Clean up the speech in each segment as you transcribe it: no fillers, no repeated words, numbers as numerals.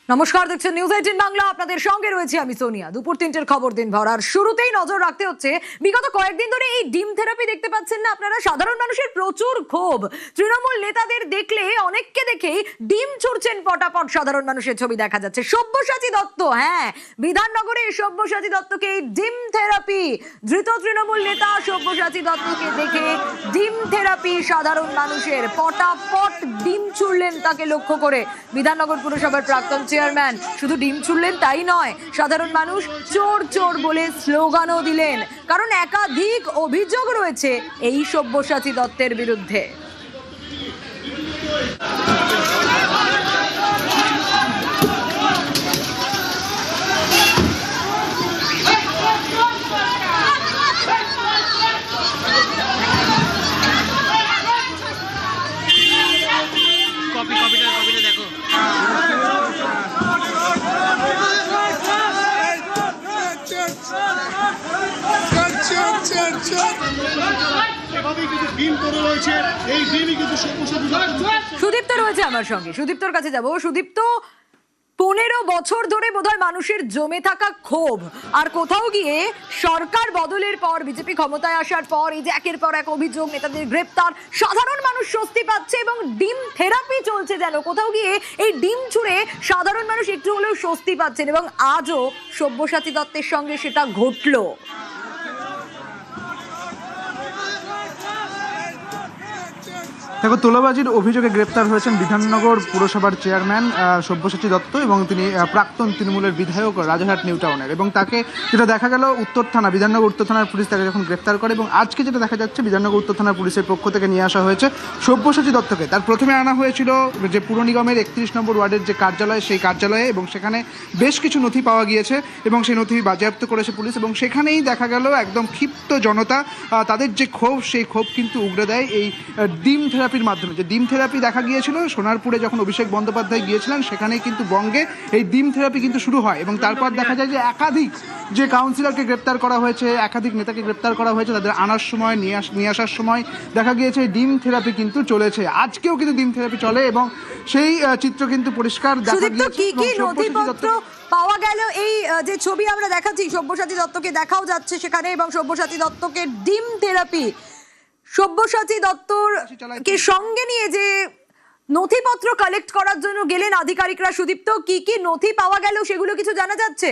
নমস্কার, দেখছেন নিউজ 18 বাংলা। আপনাদের সঙ্গে রয়েছে আমি সোনিয়া। দুপুর 3টের খবর দিন ভর। আর শুরুতেই নজর রাখতে হচ্ছে বিগত কয়েকদিন ধরে এই ডিম থেরাপি দেখতে পাচ্ছেন না আপনারা। সাধারণ মানুষের প্রচুর ক্ষোভ। তৃণমূল নেতাদের দেখলে অনেককে দেখেই ডিম ছুড়ছেন পটাপট সাধারণ মানুষের ছবি দেখা যাচ্ছে। সব্যসাচী দত্ত, হ্যাঁ, বিধাননগরে সব্যসাচী দত্তকে ডিম থেরাপি। ধৃত তৃণমূল নেতা সব্যসাচী দত্তকে দেখে ডিম থেরাপি সাধারণ মানুষের। পটাপট ডিম ছুড়লেন তাকে লক্ষ্য করে বিধাননগর পুরসভার প্রাক্তন চেয়ারম্যান। শুধু ডিম ছুড়লেন তাই নয়, সাধারণ মানুষ চোর চোর বলে স্লোগানও দিলেন, কারণ একাধিক অভিযোগ রয়েছে এই সব্যসাচী দত্তের বিরুদ্ধে। দেখো সুদীপ্ত রয়েছে আমার সঙ্গে, সুদীপ্তর কাছে যাব। সুদীপ্ত, 15 বছর ধরে বোধহয় মানুষের জমে থাকা ক্ষোভ, আর কোথাও গিয়ে সরকার বদলের পর, বিজেপি ক্ষমতায় আসার পর এই যে একের পর এক অভিযোগ, নেতাদের গ্রেপ্তার, সাধারণ মানুষ স্বস্তি পাচ্ছে এবং ডিম থেরাপি চলছে। যেন কোথাও গিয়ে এই ডিম ছুঁড়ে সাধারণ মানুষ একটু হলেও স্বস্তি পাচ্ছেন, এবং আজও সব্যসাচী দত্তের সঙ্গে সেটা ঘটলো। দেখো, তোলাবাজির অভিযোগে গ্রেপ্তার হয়েছেন বিধাননগর পুরসভার চেয়ারম্যান সব্যসাচী দত্ত এবং তিনি প্রাক্তন তৃণমূলের বিধায়ক রাজারহাট নিউ টাউনের। এবং তাকে যেটা দেখা গেল উত্তর থানা, বিধাননগর উত্তর থানার পুলিশ তাকে যখন গ্রেপ্তার করে, এবং আজকে যেটা দেখা যাচ্ছে বিধাননগর উত্তর থানার পুলিশের পক্ষ থেকে নিয়ে আসা হয়েছে সব্যসাচী দত্তকে। তার প্রথমে আনা হয়েছিল যে পুর নিগমের 31 নম্বর ওয়ার্ডের যে কার্যালয়, সেই কার্যালয়ে, এবং সেখানে বেশ কিছু নথি পাওয়া গিয়েছে এবং সেই নথি বাজেয়াপ্ত করেছে পুলিশ। এবং সেখানেই দেখা গেল একদম ক্ষিপ্ত জনতা, তাদের যে ক্ষোভ, সেই ক্ষোভ কিন্তু উগড়ে দেয় এই ডিম থেরাপির মাধ্যমে। যে ডিম থেরাপি দেখা গিয়েছিল সোনারপুরে, যখন অভিষেক বন্দ্যোপাধ্যায় গিয়েছিলেন, সেখানেই কিন্তু বঙ্গে এই ডিম থেরাপি কিন্তু শুরু হয়। এবং তারপর দেখা যায় যে একাধিক যে কাউন্সিলরকে গ্রেপ্তার করা হয়েছে, একাধিক নেতাকে গ্রেপ্তার করা হয়েছে, তাদের আনার সময় নিয়ে আসার সময় দেখা গিয়েছে ডিম থেরাপি কিন্তু চলেছে। আজকেও কিন্তু ডিম থেরাপি চলে এবং সেই চিত্র কিন্তু পরিষ্কার দেখা গিয়েছে। কি কি নথিপত্র পাওয়া গেল? এই যে ছবি আমরা দেখাচ্ছি, সব্যসাচী দত্তকে দেখাও যাচ্ছে সেখানে, এবং সব্যসাচী দত্তকে ডিম থেরাপি। সব্যসাচী দত্তকে সঙ্গে নিয়ে যে নথিপত্র কালেক্ট করার জন্য গেলেন আধিকারিকরা, সুদীপ্ত, কি কি নথি পাওয়া গেল সেগুলো কিছু জানা যাচ্ছে?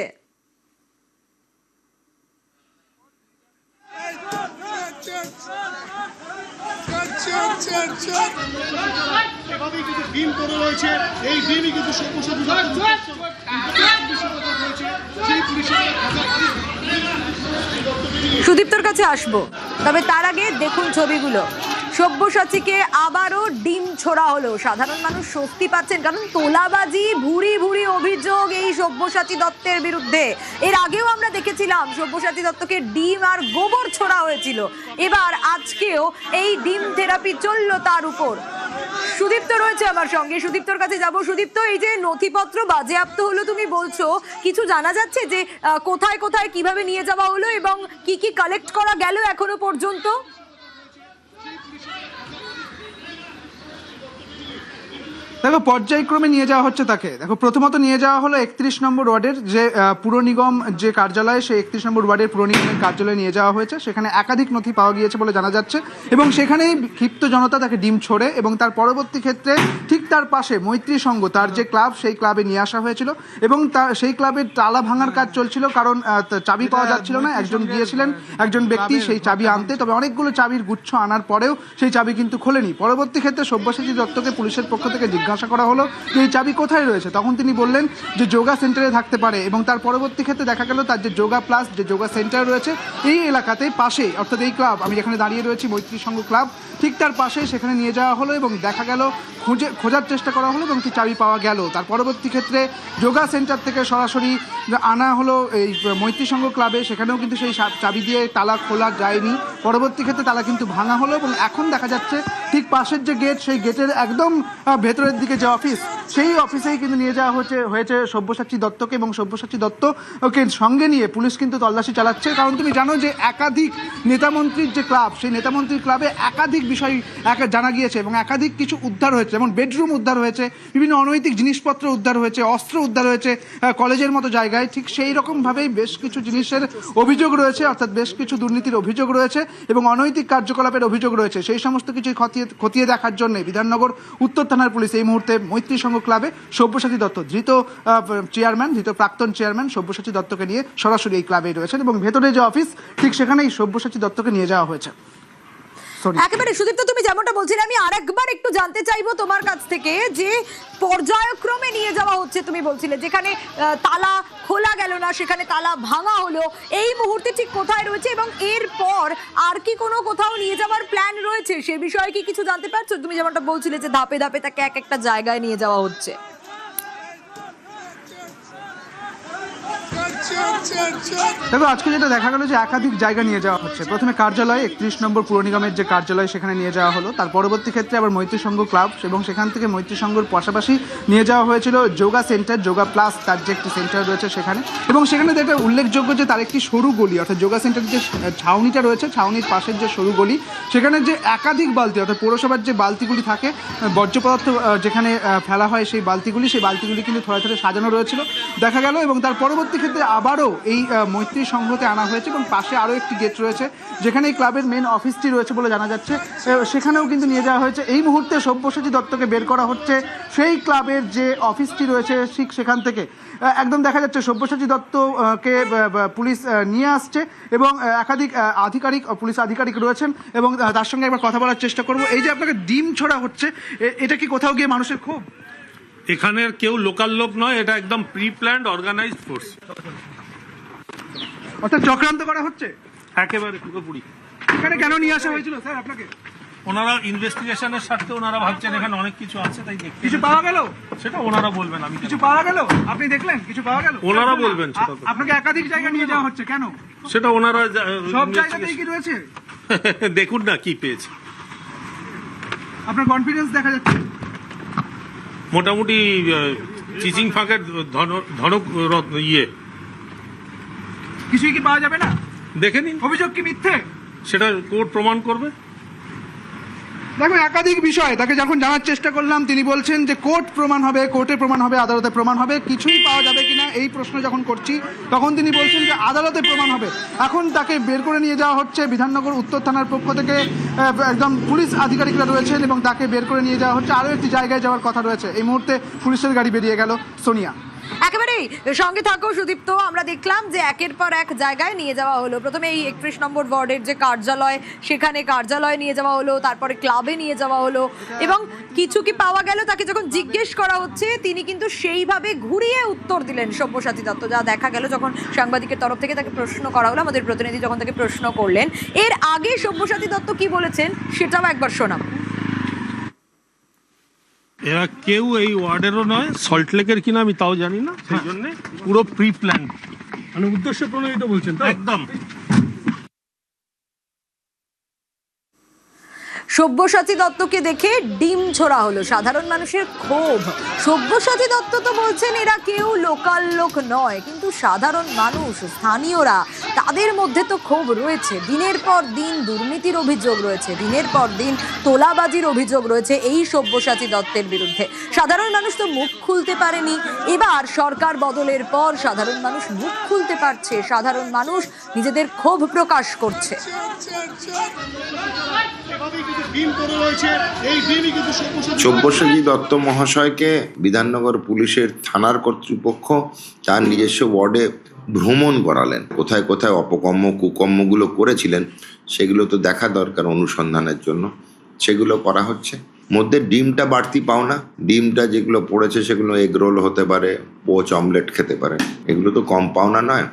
সুদীপ্তর কাছে আসবো, তবে তার আগে দেখুন ছবিগুলো। সব্যসাচীকে আবারও ডিম ছোড়া হলো। সাধারণ মানুষ স্বস্তি পাচ্ছেন, কারণ তোলাবাজি, ভুরি ভুরি অভিযোগ এই সব্যসাচী দত্তের বিরুদ্ধে। এর আগেও আমরা দেখেছিলাম সব্যসাচী দত্তকে ডিম আর গোবর ছোড়া হয়েছিল। এবার আজকেও এই ডিম থেরাপি চললো তার উপর। সুদীপ্ত রয়েছে আমার সঙ্গে, সুদীপ্তর কাছে যাব। সুদীপ্ত, এই যে নথিপত্র বাজেয়াপ্ত হলো তুমি বলছো, কিছু জানা যাচ্ছে যে কোথায় কোথায় কিভাবে নিয়ে যাওয়া হলো এবং কি কি কালেক্ট করা গেল এখনো পর্যন্ত? দেখো, পর্যায়ক্রমে নিয়ে যাওয়া হচ্ছে তাকে। দেখো, প্রথমত নিয়ে যাওয়া হলো 31 নম্বর ওয়ার্ডের যে পুর নিগম যে কার্যালয়, সেই 31 নম্বর ওয়ার্ডের পুর নিগমের কার্যালয়ে নিয়ে যাওয়া হয়েছে। সেখানে একাধিক নথি পাওয়া গিয়েছে বলে জানা যাচ্ছে এবং সেখানেই ক্ষিপ্ত জনতা তাকে ডিম ছোড়ে। এবং তার পরবর্তী ক্ষেত্রে ঠিক তার পাশে মৈত্রী সংঘ, তার যে ক্লাব, সেই ক্লাবে নিয়ে আসা হয়েছিল এবং সেই ক্লাবের তালা ভাঙার কাজ চলছিল, কারণ চাবি পাওয়া যাচ্ছিল না। একজন গিয়েছিলেন, একজন ব্যক্তি সেই চাবি আনতে, তবে অনেকগুলো চাবির গুচ্ছ আনার পরেও সেই চাবি কিন্তু খোলেনি। পরবর্তী ক্ষেত্রে সব্যসাচী দত্তকে পুলিশের পক্ষ থেকে জিজ্ঞাসা করা হলো যে এই চাবি কোথায় রয়েছে, তখন তিনি বললেন যে যোগা সেন্টারে থাকতে পারে। এবং তার পরবর্তী ক্ষেত্রে দেখা গেল তার যে যোগা প্লাস, যে যোগা সেন্টার রয়েছে এই এলাকাতে পাশে, অর্থাৎ এই ক্লাব, আমি যেখানে দাঁড়িয়ে রয়েছি মৈত্রী সংঘ ক্লাব, ঠিক তার পাশে সেখানে নিয়ে যাওয়া হলো এবং দেখা গেল খোঁজার চেষ্টা করা হলো এবং কি চাবি পাওয়া গেল। তার পরবর্তী ক্ষেত্রে যোগা সেন্টার থেকে সরাসরি আনা হলো এই মৈত্রী সংঘ ক্লাবে, সেখানেও কিন্তু সেই চাবি দিয়ে তালা খোলা যায়নি। পরবর্তী ক্ষেত্রে তালা কিন্তু ভাঙা হলো এবং এখন দেখা যাচ্ছে ঠিক পাশের যে গেট, সেই গেটের একদম ভেতরের দিকে যে অফিস, সেই অফিসেই কিন্তু নিয়ে যাওয়া হয়েছে সব্যসাচী দত্তকে, এবং সব্যসাচী দত্তকে সঙ্গে নিয়ে পুলিশ কিন্তু তল্লাশি চালাচ্ছে। কারণ তুমি জানো যে একাধিক নেতামন্ত্রীর যে ক্লাব, সেই নেতামন্ত্রীর ক্লাবে একাধিক বিষয় জানা গিয়েছে এবং একাধিক কিছু উদ্ধার হয়েছে, যেমন বেডরুম উদ্ধার হয়েছে, বিভিন্ন অনৈতিক জিনিসপত্র উদ্ধার হয়েছে, অস্ত্র উদ্ধার হয়েছে কলেজের মতো জায়গায়। ঠিক সেই রকমভাবেই বেশ কিছু জিনিসের অভিযোগ রয়েছে, অর্থাৎ বেশ কিছু দুর্নীতির অভিযোগ রয়েছে এবং অনৈতিক কার্যকলাপের অভিযোগ রয়েছে। সেই সমস্ত কিছু খতিয়ে দেখার জন্য বিধাননগর উত্তর থানার পুলিশ এই মুহূর্তে মৈত্রী সংঘ ক্লাবে সব্যসাচী দত্ত, ধৃত প্রাক্তন চেয়ারম্যান সব্যসাচী দত্তকে নিয়ে সরাসরি এই ক্লাবে রয়েছেন এবং ভেতরে যে অফিস ঠিক সেখানেই সব্যসাচী দত্তকে নিয়ে যাওয়া হয়েছে। একেবারে সুদীপ্ত, তুমি যেমনটা বলছিলে, আমি আরেকবার একটু জানতে চাইবো তোমার কাছ থেকে যে পর্যায়ক্রমে নিয়ে যাওয়া হচ্ছে। তুমি বলছিলে যেখানে তালা খোলা গেল না সেখানে তালা ভাঙা হলো, এই মুহূর্তে ঠিক কোথায় রয়েছে এবং এরপর আর কি কোনো কোথাও নিয়ে যাওয়ার প্ল্যান রয়েছে সে বিষয়ে কি কিছু জানতে পারছো? তুমি যেমনটা বলছিলে যে ধাপে ধাপে তাকে এক একটা জায়গায় নিয়ে যাওয়া হচ্ছে। দেখো, আজকে যেটা দেখা গেল যে একাধিক জায়গা নিয়ে যাওয়া হচ্ছে। প্রথমে কার্যালয় 31 নম্বর পুর নিগমের যে কার্যালয় সেখানে নিয়ে যাওয়া হলো, তার পরবর্তী ক্ষেত্রে আবার মৈত্রী সংঘ ক্লাব এবং সেখান থেকে মৈত্রী সংঘর পাশাপাশি নিয়ে যাওয়া হয়েছিল যোগা সেন্টার, যোগা প্লাস তার যে একটি সেন্টার রয়েছে সেখানে। এবং সেখানে যেটা উল্লেখযোগ্য যে তার একটি সরু গলি, অর্থাৎ যোগা সেন্টার যে ছাউনিটা রয়েছে, ছাউনির পাশের যে সরু গলি, সেখানে যে একাধিক বালতি, অর্থাৎ পৌরসভার যে বালতিগুলি থাকে বর্জ্য পদার্থ যেখানে ফেলা হয়, সেই বালতিগুলি কিন্তু থরে থরে সাজানো রয়েছিল দেখা গেল। এবং তার পরবর্তী ক্ষেত্রে আবারও এই মৈত্রী সংঘতে আনা হয়েছে এবং পাশে আরও একটি গেট রয়েছে যেখানে এই ক্লাবের মেন অফিসটি রয়েছে বলে জানা যাচ্ছে, সেখানেও কিন্তু নিয়ে যাওয়া হয়েছে। এই মুহূর্তে সব্যসাচী দত্তকে বের করা হচ্ছে সেই ক্লাবের যে অফিসটি রয়েছে ঠিক সেখান থেকে। একদম দেখা যাচ্ছে সব্যসাচী দত্তকে পুলিশ নিয়ে আসছে এবং একাধিক পুলিশ আধিকারিক রয়েছেন এবং তার সঙ্গে একবার কথা বলার চেষ্টা করব। এই যে আপনাকে ডিম ছোড়া হচ্ছে, এটা কি কোথাও গিয়ে মানুষের ক্ষোভ? এখানের কেউ লোকাল লোক নয়, এটা একদম প্রি প্ল্যান্ড অর্গানাইজড ফোর্স। অর্থাৎ চক্রান্ত করা হচ্ছে একেবারে পুরোপুরি। এখানে কেন নিয়ে আসা হয়েছিল স্যার আপনাকে? ওনারা ইনভেস্টিগেশনের স্বার্থে ওনারা ভাবছেন এখানে অনেক কিছু আছে, তাই দেখতে। কিছু পাওয়া গেল? সেটা ওনারা বলবেন। আমি কিছু পাওয়া গেল? আপনি দেখলেন কিছু পাওয়া গেল? ওনারা বলবেন। আপনাকে একাধিক জায়গা নিয়ে যাওয়া হচ্ছে কেন? সেটা ওনারা সব জায়গাতেই কি রয়েছে? দেখুন না কি পেয়েছে। আপনার কনফিডেন্স দেখা যাচ্ছে মোটামুটি চিচিং ফাঁকের ধনক কিছুই কি পাওয়া যাবে না? দেখে নিন। অভিযোগ কি মিথ্যে? সেটা কোর্ট প্রমাণ করবে। দেখুন, একাধিক বিষয় তাকে যখন জানার চেষ্টা করলাম তিনি বলছেন যে কোর্টে প্রমাণ হবে, আদালতে প্রমাণ হবে। কিছুই পাওয়া যাবে কিনা এই প্রশ্ন যখন করছি তখন তিনি বলছেন যে আদালতে প্রমাণ হবে। এখন তাকে বের করে নিয়ে যাওয়া হচ্ছে বিধাননগর উত্তর থানার পক্ষ থেকে, একদম পুলিশ আধিকারিকরা রয়েছেন এবং তাকে বের করে নিয়ে যাওয়া হচ্ছে। আরও একটি জায়গায় যাওয়ার কথা রয়েছে। এই মুহূর্তে পুলিশের গাড়ি বেরিয়ে গেল। সোনিয়া, একেবারেই সঙ্গে থাকো সুদীপ্ত। আমরা দেখলাম যে একের পর এক জায়গায় নিয়ে যাওয়া হলো। প্রথমে এই 31 নম্বর ওয়ার্ডের যে কার্যালয় সেখানে কার্যালয় নিয়ে যাওয়া হলো, তারপরে ক্লাবে নিয়ে যাওয়া হলো এবং কিছু কি পাওয়া গেল তাকে যখন জিজ্ঞেস করা হচ্ছে তিনি কিন্তু সেইভাবে ঘুরিয়ে উত্তর দিলেন সব্যসাচী দত্ত। যা দেখা গেল যখন সাংবাদিকের তরফ থেকে তাকে প্রশ্ন করা হলো, আমাদের প্রতিনিধি যখন তাকে প্রশ্ন করলেন, এর আগে সব্যসাচী দত্ত কি বলেছেন সেটাও একবার শোনাবো। এরা কেউ এই ওয়ার্ডেরও নয়, সল্টলেকের কিনা আমি তাও জানি না, সেই জন্য পুরো প্রি প্ল্যান, মানে উদ্দেশ্য প্রণোদিত বলছেন তো একদম। সব্যসাচী দত্তকে দেখে ডিম ছোড়া হলো, সাধারণ মানুষের ক্ষোভ। সব্যসাচী দত্ত তো বলছেন এরা কেউ লোকাল লোক নয়, কিন্তু সাধারণ মানুষ, স্থানীয়রা, তাদের মধ্যে তো ক্ষোভ রয়েছে। দিনের পর দিন দুর্নীতির অভিযোগ রয়েছে, দিনের পর দিন তোলাবাজির অভিযোগ রয়েছে এই সব্যসাচী দত্তের বিরুদ্ধে। সাধারণ মানুষ তো মুখ খুলতে পারেনি, এবার সরকার বদলের পর সাধারণ মানুষ মুখ খুলতে পারছে, সাধারণ মানুষ নিজেদের ক্ষোভ প্রকাশ করছে। সব্যসাচী দত্ত মহাশয়কে বিধাননগর পুলিশের থানার কর্তৃপক্ষ তার নিজস্ব ওয়ার্ডে ভ্রমণ করালেন। কোথায় কোথায় অপকর্ম কুকর্মগুলো করেছিলেন সেগুলো তো দেখা দরকার অনুসন্ধানের জন্য, সেগুলো করা হচ্ছে। মধ্যে ডিমটা বাড়তি পাও না, ডিমটা যেগুলো পড়েছে সেগুলো এগ রোল হতে পারে, পোচ অমলেট খেতে পারে, এগুলো তো কম পাওনা নয়।